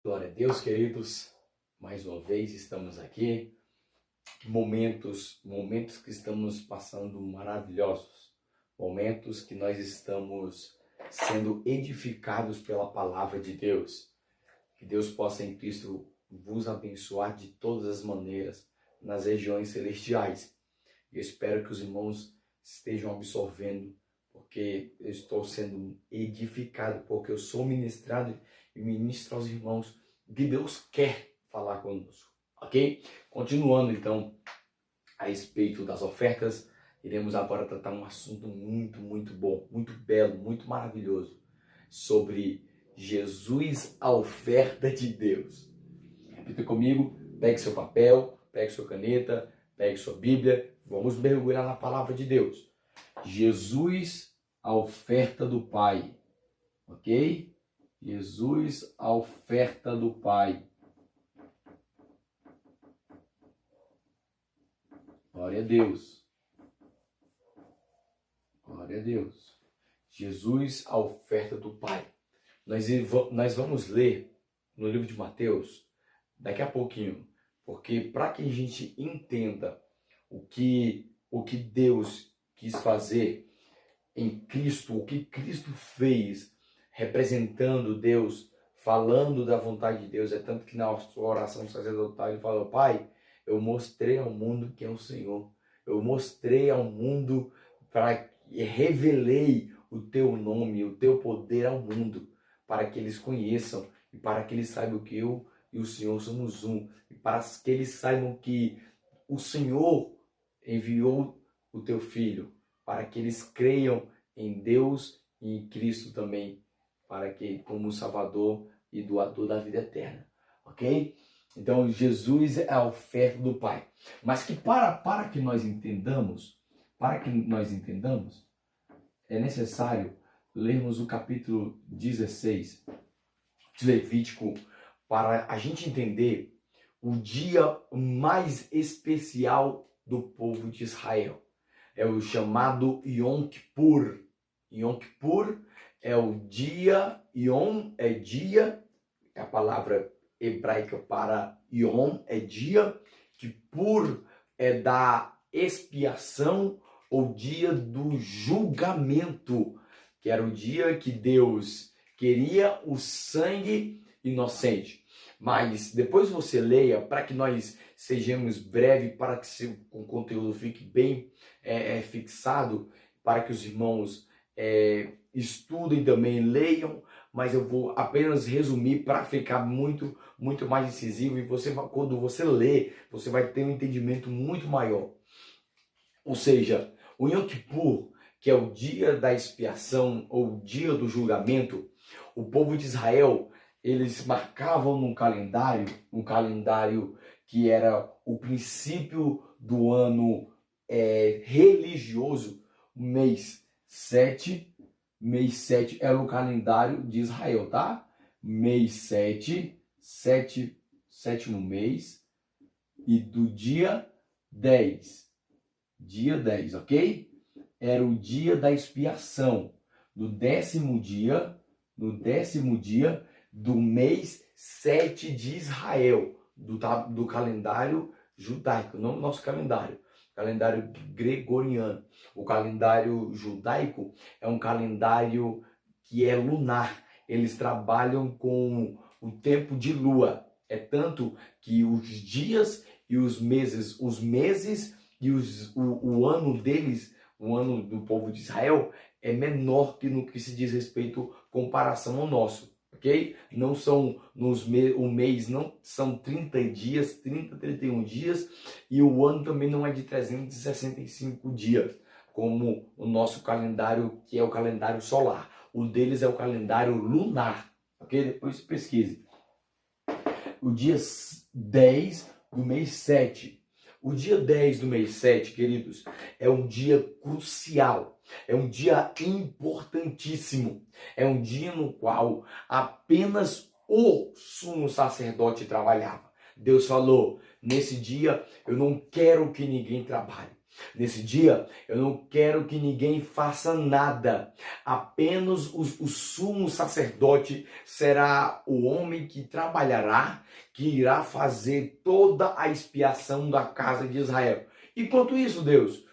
Glória a Deus, queridos. Mais uma vez estamos aqui. Momentos que estamos passando maravilhosos. Momentos que nós estamos sendo edificados pela palavra de Deus. Que Deus possa em Cristo vos abençoar de todas as maneiras nas regiões celestiais. Eu espero que os irmãos estejam absorvendo, porque eu estou sendo edificado, porque eu sou ministrado e ministro aos irmãos que Deus quer falar conosco, ok? Continuando então a respeito das ofertas, iremos agora tratar um assunto muito bom, muito belo, muito maravilhoso, sobre Jesus, a oferta de Deus. Repita comigo, pegue seu papel, pegue sua caneta, pegue sua Bíblia, vamos mergulhar na palavra de Deus. Jesus, a oferta do Pai, ok? Jesus, a oferta do Pai. Glória a Deus. Glória a Deus. Jesus, a oferta do Pai. Nós vamos ler no livro de Mateus daqui a pouquinho, porque para que a gente entenda o que Deus quis fazer em Cristo, o que Cristo fez representando Deus, falando da vontade de Deus, é tanto que na sua oração sacerdotal ele falou: Pai, eu mostrei ao mundo quem é o Senhor, eu mostrei ao mundo, revelei o teu nome, o teu poder ao mundo, para que eles conheçam e para que eles saibam que eu e o Senhor somos um, e para que eles saibam que o Senhor enviou o teu Filho, para que eles creiam em Deus e em Cristo também, para que como Salvador e doador da vida eterna, ok? Então Jesus é a oferta do Pai, mas que para que nós entendamos, é necessário lermos o capítulo 16 de Levítico, para a gente entender o dia mais especial do povo de Israel. É o chamado Yom Kippur. Yom Kippur é o dia, Yom é dia, a palavra hebraica para Yom é dia, Kippur é da expiação ou dia do julgamento, que era o dia que Deus queria o sangue inocente. Mas depois você leia, para que nós sejamos breves, para que o conteúdo fique bem fixado, para que os irmãos estudem também, leiam, mas eu vou apenas resumir para ficar muito mais incisivo, e quando você lê, você vai ter um entendimento muito maior. Ou seja, o Yom Kippur, que é o dia da expiação ou o dia do julgamento, o povo de Israel, eles marcavam um calendário que era o princípio do ano religioso, mês 7 era o calendário de Israel, tá? Mês 7, sétimo mês, e do dia 10, ok? Era o dia da expiação, no décimo dia do mês 7 de Israel, do calendário judaico, não do nosso calendário gregoriano. O calendário judaico é um calendário que é lunar. Eles trabalham com o tempo de lua. É tanto que os dias e os meses e o ano deles, o ano do povo de Israel, é menor que no que se diz respeito comparação ao nosso, ok? Não são o mês não são 31 dias, e o ano também não é de 365 dias, como o nosso calendário, que é o calendário solar. O deles é o calendário lunar, ok? Depois pesquise. O dia 10 do mês 7. O dia 10 do mês 7, queridos, é um dia crucial, é um dia importantíssimo, é um dia no qual apenas o sumo sacerdote trabalhava. Deus falou: nesse dia eu não quero que ninguém trabalhe. Nesse dia, eu não quero que ninguém faça nada. Apenas o sumo sacerdote será o homem que trabalhará, que irá fazer toda a expiação da casa de Israel. Enquanto isso, Deus,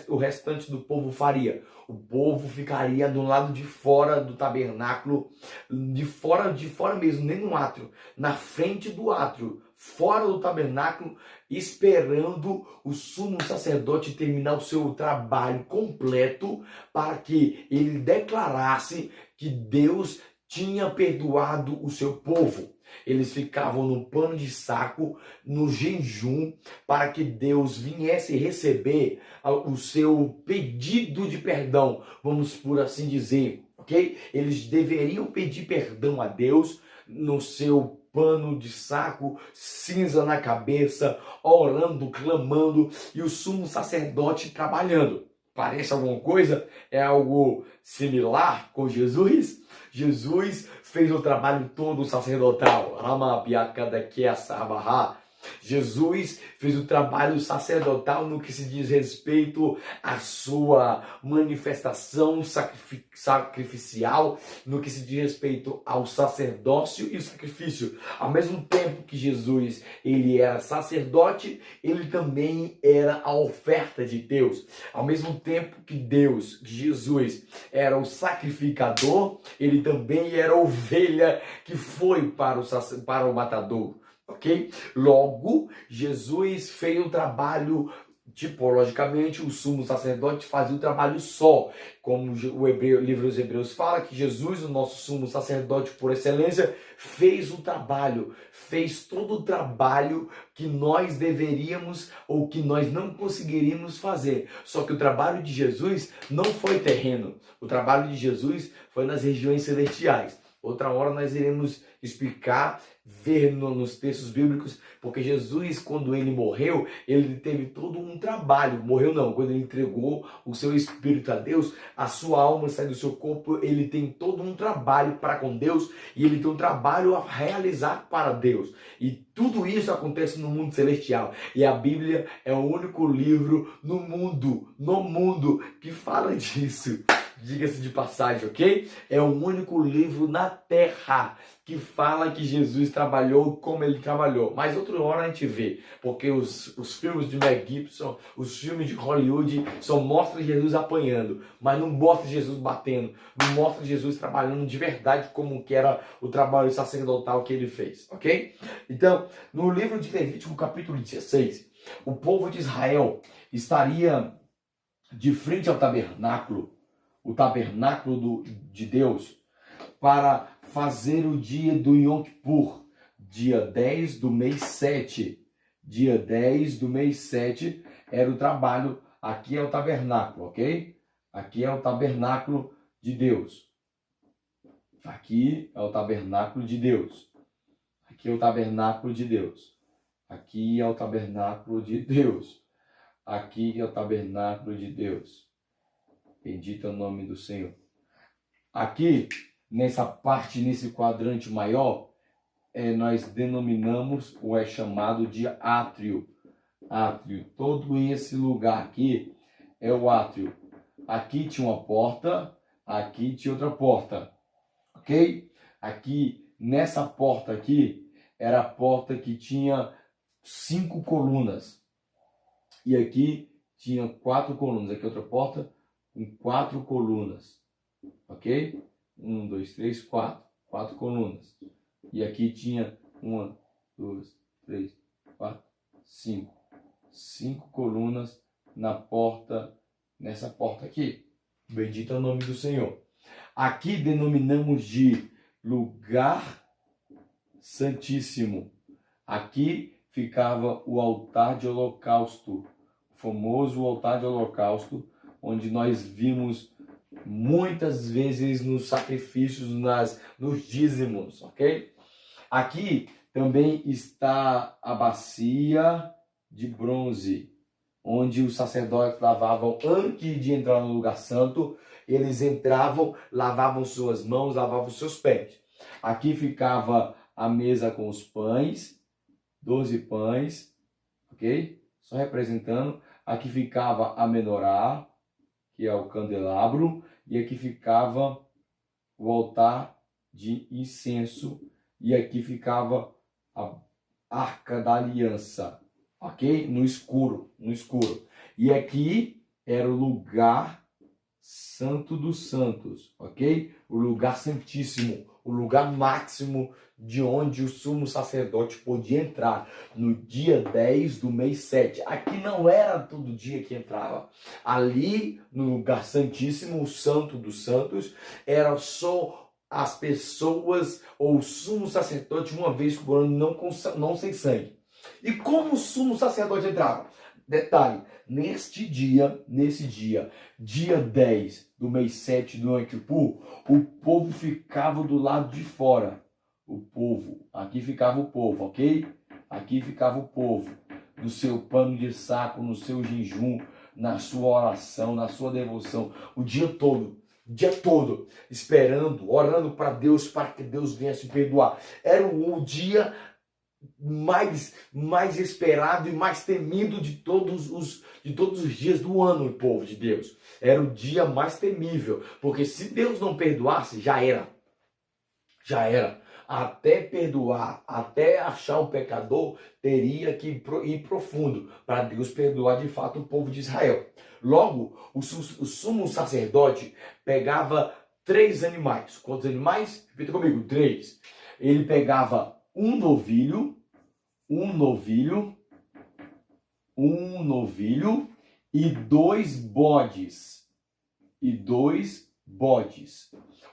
o restante do povo faria? O povo ficaria do lado de fora do tabernáculo, de fora mesmo, nem no átrio, na frente do átrio, fora do tabernáculo, esperando o sumo sacerdote terminar o seu trabalho completo para que ele declarasse que Deus tinha perdoado o seu povo. Eles ficavam no pano de saco, no jejum, para que Deus viesse receber o seu pedido de perdão, vamos por assim dizer, ok? Eles deveriam pedir perdão a Deus no seu pano de saco, cinza na cabeça, orando, clamando, e o sumo sacerdote trabalhando. Parece alguma coisa? É algo similar com Jesus? Jesus fez o trabalho todo sacerdotal. Jesus fez o trabalho sacerdotal no que se diz respeito à sua manifestação sacrificial, no que se diz respeito ao sacerdócio e o sacrifício. Ao mesmo tempo que Jesus ele era sacerdote, ele também era a oferta de Deus. Ao mesmo tempo que Jesus era o sacrificador, ele também era a ovelha que foi para o matador. Ok? Logo, Jesus fez o trabalho, tipologicamente, o sumo sacerdote fazia o trabalho só. Como o livro dos Hebreus fala, que Jesus, o nosso sumo sacerdote por excelência, fez o trabalho, fez todo o trabalho que nós deveríamos ou que nós não conseguiríamos fazer. Só que o trabalho de Jesus não foi terreno, o trabalho de Jesus foi nas regiões celestiais. Outra hora nós iremos explicar, ver nos textos bíblicos, porque Jesus, quando ele morreu, ele teve todo um trabalho. Morreu não, quando ele entregou o seu espírito a Deus, a sua alma sai do seu corpo, ele tem todo um trabalho para com Deus e ele tem um trabalho a realizar para Deus. E tudo isso acontece no mundo celestial. E a Bíblia é o único livro no mundo que fala disso. Diga-se de passagem, ok? É o único livro na Terra que fala que Jesus trabalhou como ele trabalhou. Mas outra hora a gente vê, porque os filmes de Mel Gibson, os filmes de Hollywood só mostram Jesus apanhando, mas não mostra Jesus batendo, não mostra Jesus trabalhando de verdade como que era o trabalho sacerdotal que ele fez, ok? Então, no livro de Levítico, capítulo 16, o povo de Israel estaria de frente ao tabernáculo, o tabernáculo de Deus, para fazer o dia do Yom Kippur, dia 10 do mês 7. Dia 10 do mês 7 era o trabalho, aqui é o tabernáculo, ok? Aqui é o tabernáculo de Deus. Aqui é o tabernáculo de Deus. Aqui é o tabernáculo de Deus. Aqui é o tabernáculo de Deus. Aqui é o tabernáculo de Deus. Bendito é o nome do Senhor. Aqui, nessa parte, nesse quadrante maior, nós denominamos, ou é chamado de átrio. Átrio. Todo esse lugar aqui é o átrio. Aqui tinha uma porta, aqui tinha outra porta. Ok? Aqui, nessa porta aqui, era a porta que tinha 5 colunas. E aqui tinha 4 colunas. Aqui outra porta com 4 colunas, ok? 1, 2, 3, 4. 4 colunas. E aqui tinha 1, 2, 3, 4, 5. 5 colunas na porta, nessa porta aqui. Bendito é o nome do Senhor. Aqui denominamos de lugar santíssimo. Aqui ficava o altar de holocausto, o famoso altar de holocausto, onde nós vimos muitas vezes nos sacrifícios, nos dízimos, ok? Aqui também está a bacia de bronze, onde os sacerdotes lavavam antes de entrar no lugar santo. Eles entravam, lavavam suas mãos, lavavam seus pés. Aqui ficava a mesa com os pães, 12 pães, ok? Só representando. aqui ficava a menorá, que é o candelabro, e aqui ficava o altar de incenso, e aqui ficava a arca da aliança, ok? No escuro, no escuro. E aqui era o lugar santo dos santos, ok? O lugar santíssimo, o lugar máximo de onde o sumo sacerdote podia entrar no dia 10 do mês 7. Aqui não era todo dia que entrava. Ali, no lugar santíssimo, o santo dos santos, era só as pessoas ou o sumo sacerdote uma vez por ano, não sem sangue. E como o sumo sacerdote entrava? Detalhe, nesse dia, dia 10 do mês 7 do Yom Kippur, o povo ficava do lado de fora. O povo, aqui ficava o povo, ok? Aqui ficava o povo, no seu pano de saco, no seu jejum, na sua oração, na sua devoção, o dia todo, esperando, orando para Deus, para que Deus venha se perdoar. Era o dia mais esperado e mais temido de todos os dias do ano, o povo de Deus. Era o dia mais temível, porque se Deus não perdoasse, já era. Até perdoar, até achar um pecador, teria que ir profundo para Deus perdoar de fato o povo de Israel. Logo, o sumo sacerdote pegava 3 animais. Quantos animais? Repita comigo, 3. Ele pegava um novilho e 2 bodes.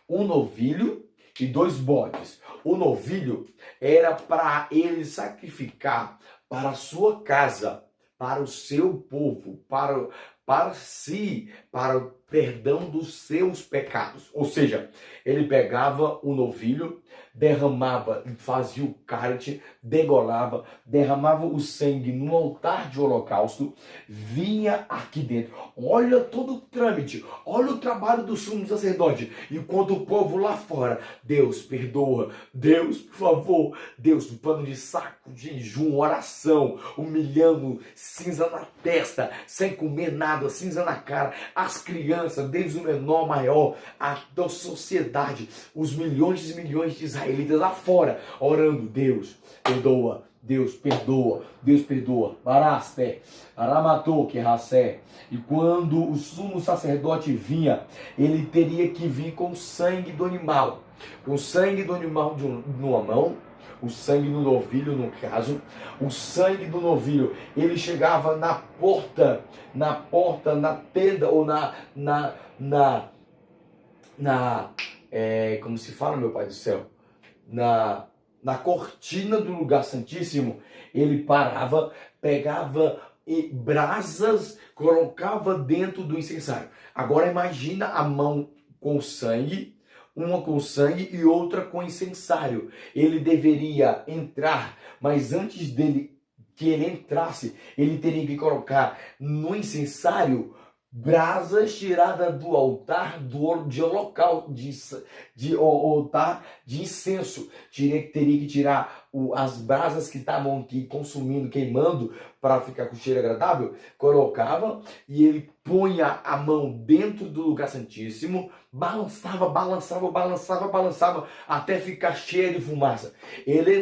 Um novilho e 2 bodes. O novilho era para ele sacrificar para a sua casa, para o seu povo, para si, para o perdão dos seus pecados. Ou seja, ele pegava o novilho, derramava, fazia o cálice, degolava, derramava o sangue no altar de holocausto, vinha aqui dentro. Olha todo o trâmite, olha o trabalho do sumo sacerdote. Enquanto o povo lá fora, Deus perdoa, Deus, por favor, Deus, no pano de saco, jejum, oração, humilhando, cinza na testa, sem comer nada, cinza na cara, as crianças, desde o menor ao maior, a da sociedade, os milhões e milhões de israelitas lá fora, orando, Deus, perdoa, Deus perdoa, Deus perdoa. Baraste, aramatou que racé. E quando o sumo sacerdote vinha, ele teria que vir com o sangue do animal. Com o sangue do animal numa mão, o sangue do novilho, no caso, o sangue do novilho, ele chegava na porta, na tenda, ou como se fala, meu Pai do céu, na cortina do lugar santíssimo. Ele parava, pegava brasas, colocava dentro do incensário. Agora imagina a mão com sangue, uma com sangue e outra com incensário. Ele deveria entrar, mas antes dele que ele entrasse, ele teria que colocar no incensário brasas tiradas do altar de holocausto, de altar de incenso. Teria que tirar as brasas que estavam aqui consumindo, queimando, para ficar com cheiro agradável. Colocava e ele punha a mão dentro do lugar santíssimo, balançava, até ficar cheio de fumaça. Ele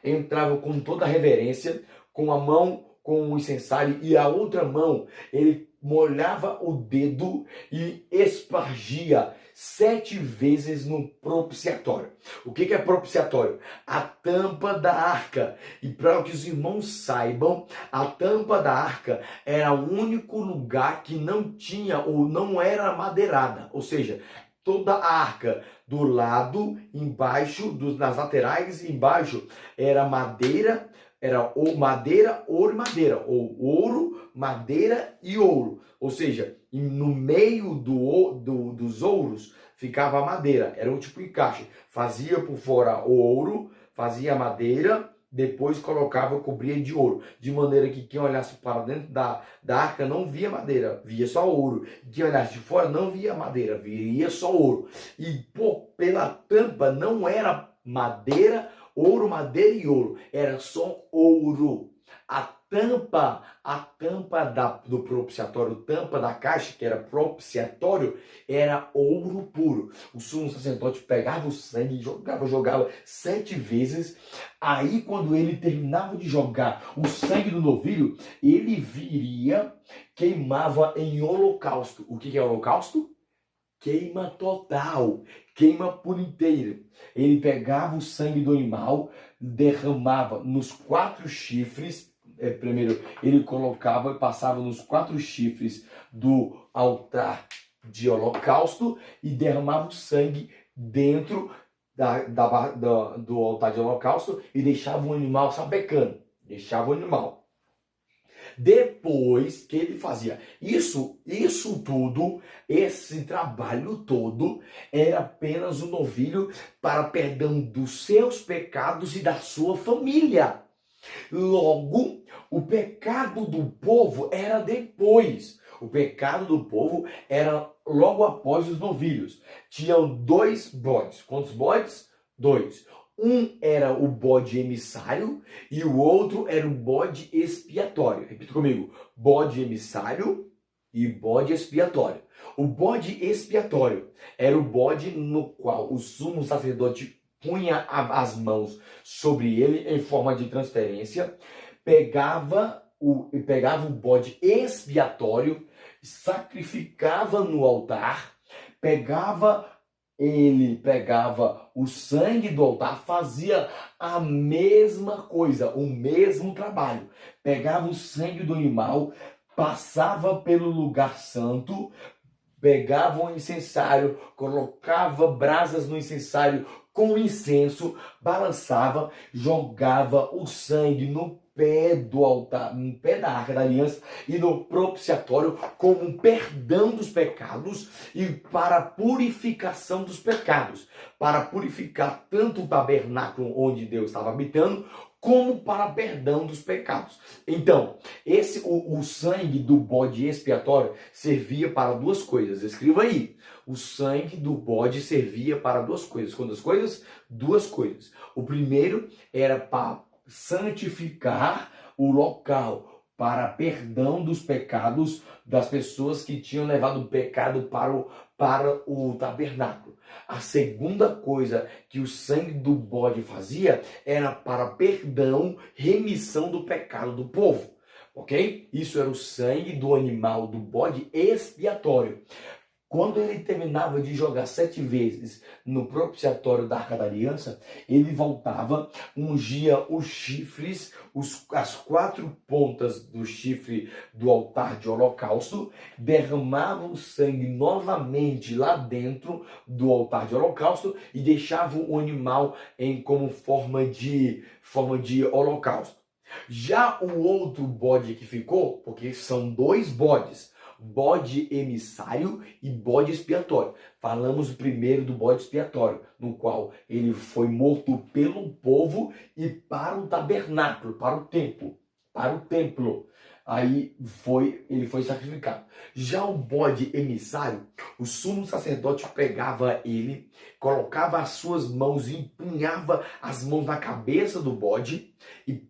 entrava com toda a reverência, com a mão com o incensário, e a outra mão ele molhava o dedo e espargia 7 vezes no propiciatório. O que é propiciatório? A tampa da arca. E para que os irmãos saibam, a tampa da arca era o único lugar que não tinha ou não era madeirada. Ou seja, toda a arca do lado, embaixo, nas laterais, embaixo, era madeira. Era ou madeira, ouro e madeira, ou ouro, madeira e ouro. Ou seja, no meio dos ouros ficava a madeira. Era um tipo de encaixe. Fazia por fora o ouro, fazia a madeira, depois colocava, cobria de ouro. De maneira que quem olhasse para dentro da arca não via madeira, via só ouro. Quem olhasse de fora não via madeira, via só ouro. E pela tampa não era madeira, ouro, madeira e ouro. Era só ouro. A tampa do propiciatório, tampa da caixa, que era propiciatório, era ouro puro. O sumo sacerdote pegava o sangue e jogava 7 vezes. Aí, quando ele terminava de jogar o sangue do novilho, ele viria, queimava em holocausto. O que é holocausto? Queima total, queima por inteiro. Ele pegava o sangue do animal, derramava nos 4 chifres. Primeiro, ele colocava e passava nos 4 chifres do altar de holocausto e derramava o sangue dentro do altar de holocausto e deixava o animal sapecando. Deixava o animal. Depois que ele fazia isso tudo, esse trabalho todo, era apenas um novilho para perdão dos seus pecados e da sua família. Logo, o pecado do povo era depois. O pecado do povo era logo após os novilhos. Tinham 2 bodes. Quantos bodes? 2. Um era o bode emissário e o outro era o bode expiatório. Repita comigo: bode emissário e bode expiatório. O bode expiatório era o bode no qual o sumo sacerdote punha as mãos sobre ele em forma de transferência, pegava o bode expiatório, sacrificava no altar, pegava o sangue do altar, fazia a mesma coisa, o mesmo trabalho. Pegava o sangue do animal, passava pelo lugar santo, pegava um incensário, colocava brasas no incensário com incenso, balançava, jogava o sangue no pé do altar, no pé da Arca da Aliança e no propiciatório como um perdão dos pecados e para a purificação dos pecados, para purificar tanto o tabernáculo onde Deus estava habitando, como para perdão dos pecados. Então, o sangue do bode expiatório servia para 2 coisas. Escreva aí. O sangue do bode servia para 2 coisas. Quantas coisas? 2 coisas. O primeiro era para santificar o local, para perdão dos pecados das pessoas que tinham levado o pecado para o tabernáculo. A segunda coisa que o sangue do bode fazia era para perdão, remissão do pecado do povo. Ok? Isso era o sangue do animal, do bode expiatório. Quando ele terminava de jogar 7 vezes no propiciatório da Arca da Aliança, ele voltava, ungia os chifres, as 4 pontas do chifre do altar de holocausto, derramava o sangue novamente lá dentro do altar de holocausto e deixava o animal como forma de holocausto. Já o outro bode que ficou, porque são 2 bodes, bode emissário e bode expiatório. Falamos primeiro do bode expiatório, no qual ele foi morto pelo povo e para o tabernáculo, para o templo. Aí ele foi sacrificado. Já o bode emissário, o sumo sacerdote pegava ele, colocava as suas mãos e empunhava as mãos na cabeça do bode e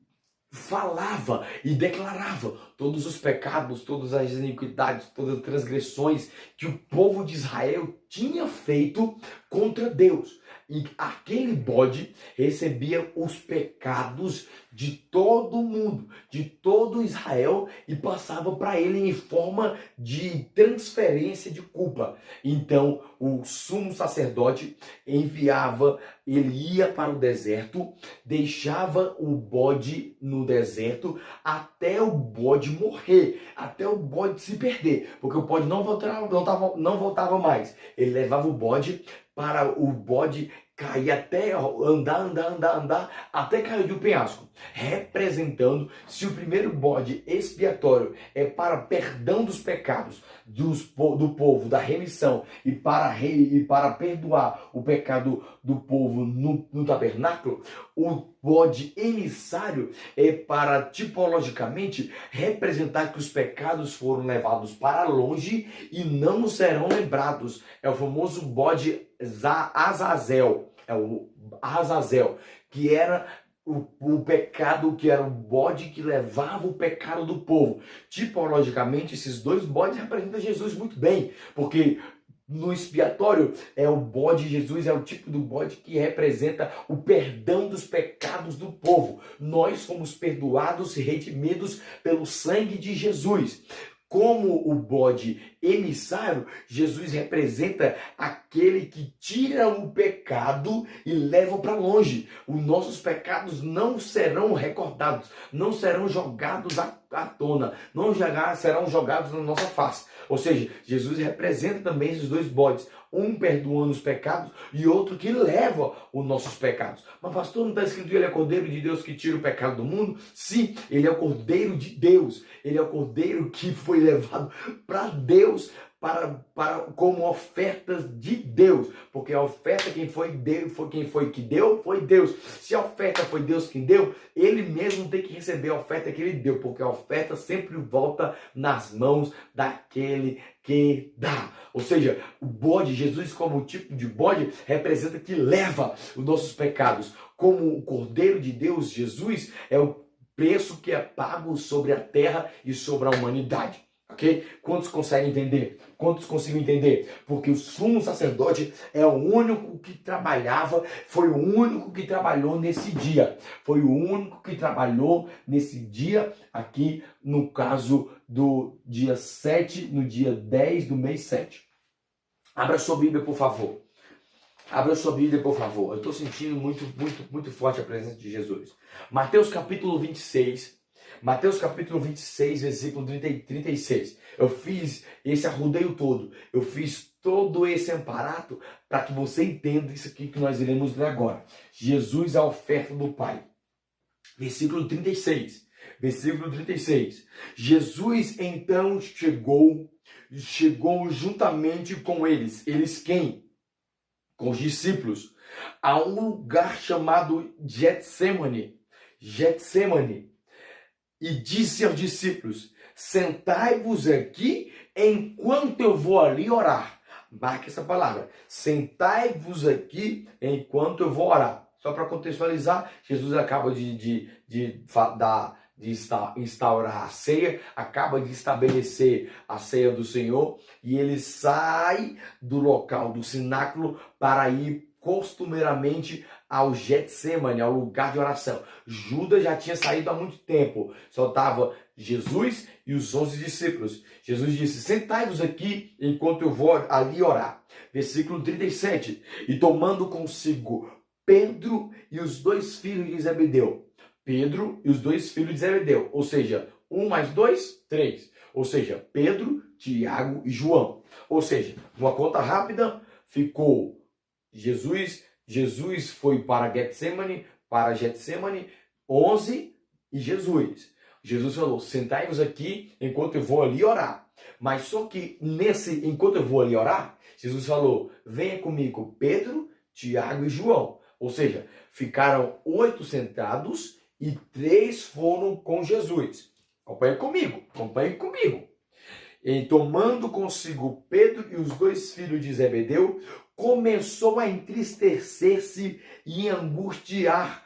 falava e declarava todos os pecados, todas as iniquidades, todas as transgressões que o povo de Israel tinha feito contra Deus. E aquele bode recebia os pecados de todo mundo, de todo Israel, e passava para ele em forma de transferência de culpa. Então, o sumo sacerdote ele ia para o deserto, deixava o bode no deserto até o bode morrer, até o bode se perder, porque o bode não voltava mais. Ele levava o bode para o bode cair até andar, até cair do penhasco, representando se o primeiro bode expiatório é para perdão dos pecados do povo, da remissão e para perdoar o pecado do povo no tabernáculo, o bode emissário é para tipologicamente representar que os pecados foram levados para longe e não serão lembrados. É o famoso bode Azazel, que era o pecado, que era o bode que levava o pecado do povo. Tipologicamente, esses dois bodes representam Jesus muito bem, porque no expiatório é o bode, Jesus é o tipo do bode que representa o perdão dos pecados do povo. Nós fomos perdoados e redimidos pelo sangue de Jesus. Como o bode emissário, Jesus representa aquele que tira o pecado e leva para longe. Os nossos pecados não serão recordados, não serão jogados à tona, não serão jogados na nossa face. Ou seja, Jesus representa também esses dois bodes, um perdoando os pecados e outro que leva os nossos pecados. Mas pastor, não está escrito que ele é Cordeiro de Deus que tira o pecado do mundo? Sim, ele é o Cordeiro de Deus. Ele é o Cordeiro que foi levado para Deus, como ofertas de Deus, porque a oferta quem foi que deu foi Deus. Se a oferta foi Deus quem deu, ele mesmo tem que receber a oferta que ele deu, porque a oferta sempre volta nas mãos daquele que dá. Ou seja, o bode, Jesus como tipo de bode, representa que leva os nossos pecados. Como o Cordeiro de Deus, Jesus é o preço que é pago sobre a terra e sobre a humanidade. Ok? Quantos conseguem entender? Quantos conseguem entender? Porque o sumo sacerdote é o único que trabalhava, foi o único que trabalhou nesse dia. Foi o único que trabalhou nesse dia aqui, no caso do dia 7, no dia 10 do mês 7. Abra sua Bíblia, por favor. Abra sua Bíblia, por favor. Eu estou sentindo muito forte a presença de Jesus. Mateus capítulo 26. Mateus capítulo 26, versículo 30 e 36. Eu fiz esse arrodeio todo. Eu fiz todo esse aparato para que você entenda isso aqui que nós iremos ler agora. Jesus, a oferta do Pai. Versículo 36. Versículo 36. Jesus então chegou juntamente com eles. Eles quem? Com os discípulos, a um lugar chamado Getsemane. E disse aos discípulos: sentai-vos aqui enquanto eu vou ali orar. Marque essa palavra. Sentai-vos aqui enquanto eu vou orar. Só para contextualizar, Jesus acaba de instaurar a ceia, acaba de estabelecer a ceia do Senhor, e ele sai do local do cenáculo para ir costumeiramente ao Getsemane, ao lugar de oração. Judas já tinha saído há muito tempo, só estava Jesus e os 11 discípulos. Jesus disse: sentai-vos aqui enquanto eu vou ali orar. Versículo 37. E tomando consigo Pedro e os dois filhos de Zebedeu. Pedro e os dois filhos de Zebedeu, ou seja, 1 mais 2, 3. Ou seja, Pedro, Tiago e João. Ou seja, uma conta rápida, ficou Jesus foi para Getsemane, 11 e Jesus. Jesus falou: sentai-vos aqui enquanto eu vou ali orar. Mas só que enquanto eu vou ali orar, Jesus falou: venha comigo Pedro, Tiago e João. Ou seja, ficaram 8 sentados e 3 foram com Jesus. Acompanhe comigo. E tomando consigo Pedro e os dois filhos de Zebedeu, começou a entristecer-se e angustiar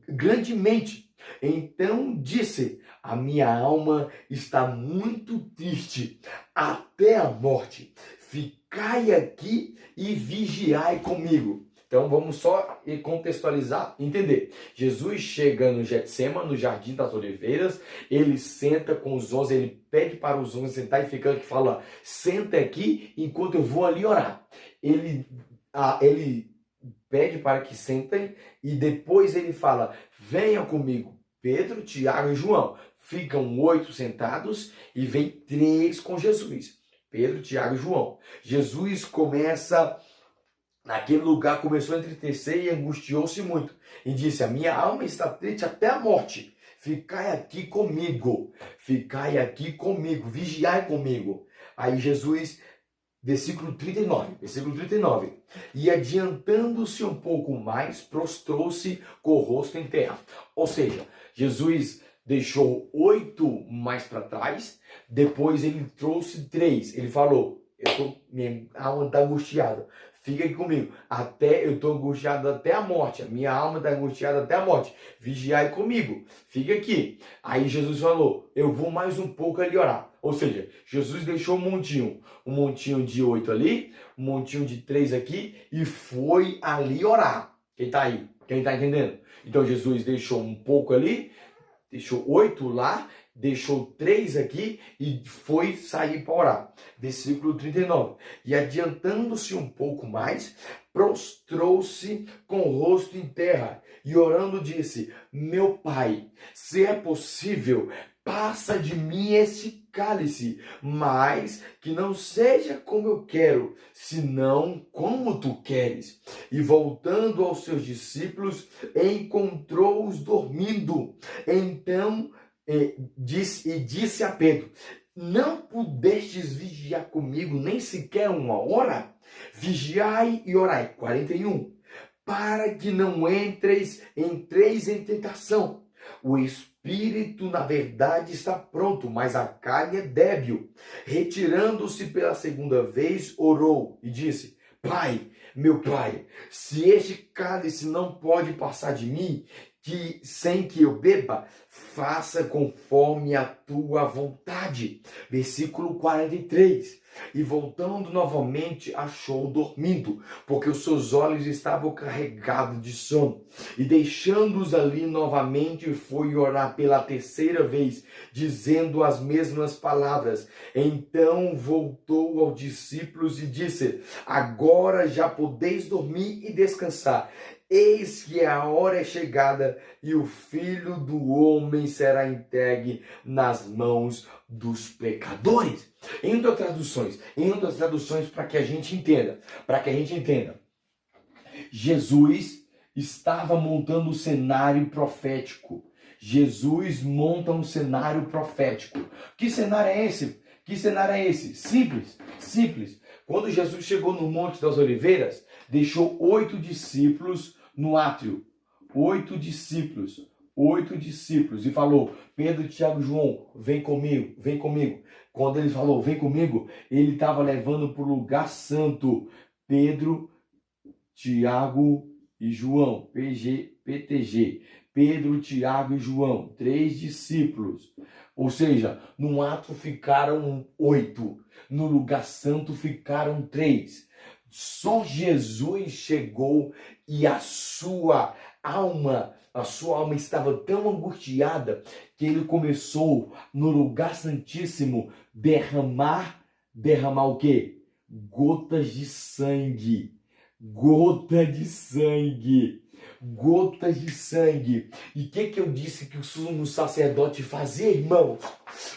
grandemente. Então disse: a minha alma está muito triste até a morte. Ficai aqui e vigiai comigo. Então vamos só contextualizar, entender. Jesus chega no Getsemane, no Jardim das Oliveiras, ele senta com os 11, ele pede para os 11 sentar e fica aqui, fala: senta aqui enquanto eu vou ali orar. Ele pede para que sentem e depois ele fala: venham comigo Pedro, Tiago e João. Ficam 8 sentados e vem 3 com Jesus. Pedro, Tiago e João. Jesus naquele lugar começou a entristecer e angustiou-se muito. E disse: a minha alma está triste até a morte. Ficai aqui comigo. Vigiai comigo. Aí Jesus, versículo 39. E adiantando-se um pouco mais, prostrou-se com o rosto em terra. Ou seja, Jesus deixou 8 mais para trás, depois ele trouxe 3. Ele falou: minha alma está angustiada. Fica aqui comigo. Eu estou angustiado até a morte. A minha alma está angustiada até a morte. Vigiai comigo. Fica aqui. Aí Jesus falou, eu vou mais um pouco ali orar. Ou seja, Jesus deixou um montinho de 8 ali, um montinho de 3 aqui e foi ali orar. Quem está aí? Quem está entendendo? Então Jesus deixou um pouco ali, deixou 8 lá, deixou 3 aqui e foi sair para orar. Versículo 39. E adiantando-se um pouco mais, prostrou-se com o rosto em terra e orando disse, meu pai, se é possível, passa de mim esse cálice, mas que não seja como eu quero, senão como tu queres. E voltando aos seus discípulos, encontrou-os dormindo. Então disse a Pedro, não pudestes vigiar comigo nem sequer uma hora? Vigiai e orai. 41. Para que não entreis em tentação. O espírito, na verdade, está pronto, mas a carne é débil. Retirando-se pela segunda vez, orou e disse, Pai, meu Pai, se este cálice não pode passar de mim, sem que eu beba, faça conforme a tua vontade. Versículo 43. E voltando novamente, achou dormindo, porque os seus olhos estavam carregados de sono. E deixando-os ali novamente, foi orar pela terceira vez, dizendo as mesmas palavras. Então voltou aos discípulos e disse, agora já podeis dormir e descansar. Eis que a hora é chegada e o Filho do Homem será entregue nas mãos dos pecadores. Em outras traduções para que a gente entenda, Jesus estava montando um cenário profético. Jesus monta um cenário profético. Que cenário é esse? Simples. Quando Jesus chegou no Monte das Oliveiras, deixou 8 discípulos no átrio. 8 discípulos. E falou, Pedro, Tiago e João, vem comigo. Quando ele falou, vem comigo, ele estava levando para o lugar santo Pedro, Tiago e João, PTG. Pedro, Tiago e João, 3 discípulos. Ou seja, no átrio ficaram 8, no lugar santo ficaram 3. Só Jesus chegou e a sua alma estava tão angustiada que ele começou no lugar santíssimo derramar o quê? Gotas de sangue. E o que eu disse que o sumo sacerdote fazia, irmãos?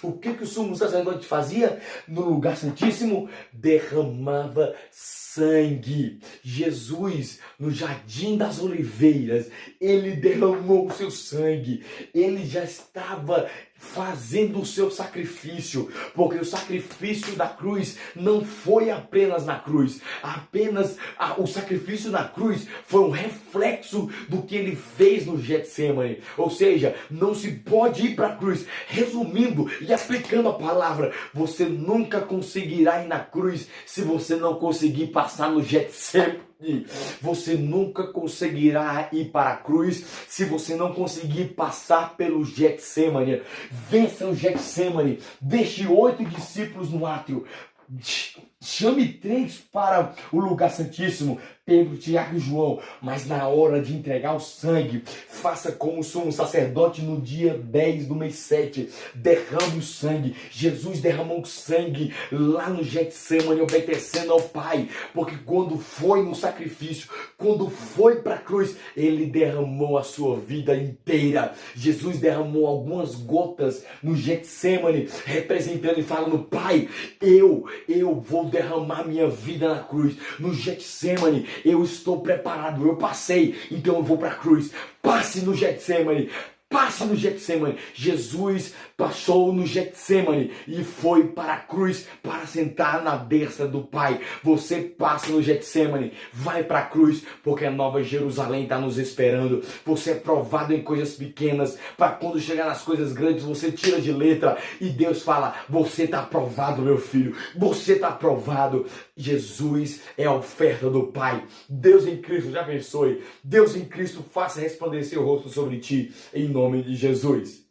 O que o sumo sacerdote fazia no lugar santíssimo? Derramava sangue. Jesus, no Jardim das Oliveiras, ele derramou o seu sangue. Ele já estava fazendo o seu sacrifício, porque o sacrifício da cruz não foi apenas na cruz, o sacrifício na cruz foi um reflexo do que ele fez no Getsemane. Ou seja, não se pode ir para a cruz. Resumindo e aplicando a palavra, você nunca conseguirá ir na cruz se você não conseguir passar no Getsemane. Você nunca conseguirá ir para a cruz se você não conseguir passar pelo Getsemane. Vença o Getsemane. Deixe 8 discípulos no átrio. Chame 3 para o lugar santíssimo, Pedro, Tiago e João, mas na hora de entregar o sangue, faça como o sumo sacerdote no dia 10 do mês 7, derrame o sangue. Jesus derramou sangue lá no Getsemane, obedecendo ao Pai, porque quando foi no sacrifício, quando foi para a cruz, ele derramou a sua vida inteira. Jesus derramou algumas gotas no Getsemane, representando e falando, Pai, eu vou derramar minha vida na cruz. No Getsemane, eu estou preparado, eu passei, então eu vou para a cruz. Passe no Getsemane, Passe no Getsemane. Jesus passou no Getsemane e foi para a cruz para sentar na destra do Pai. Você passa no Getsemane, vai para a cruz, porque a Nova Jerusalém está nos esperando. Você é provado em coisas pequenas, para quando chegar nas coisas grandes você tira de letra e Deus fala: você está aprovado, meu filho, você está aprovado. Jesus é a oferta do Pai. Deus em Cristo te abençoe. Deus em Cristo faça resplandecer o rosto sobre ti, em nome de Jesus.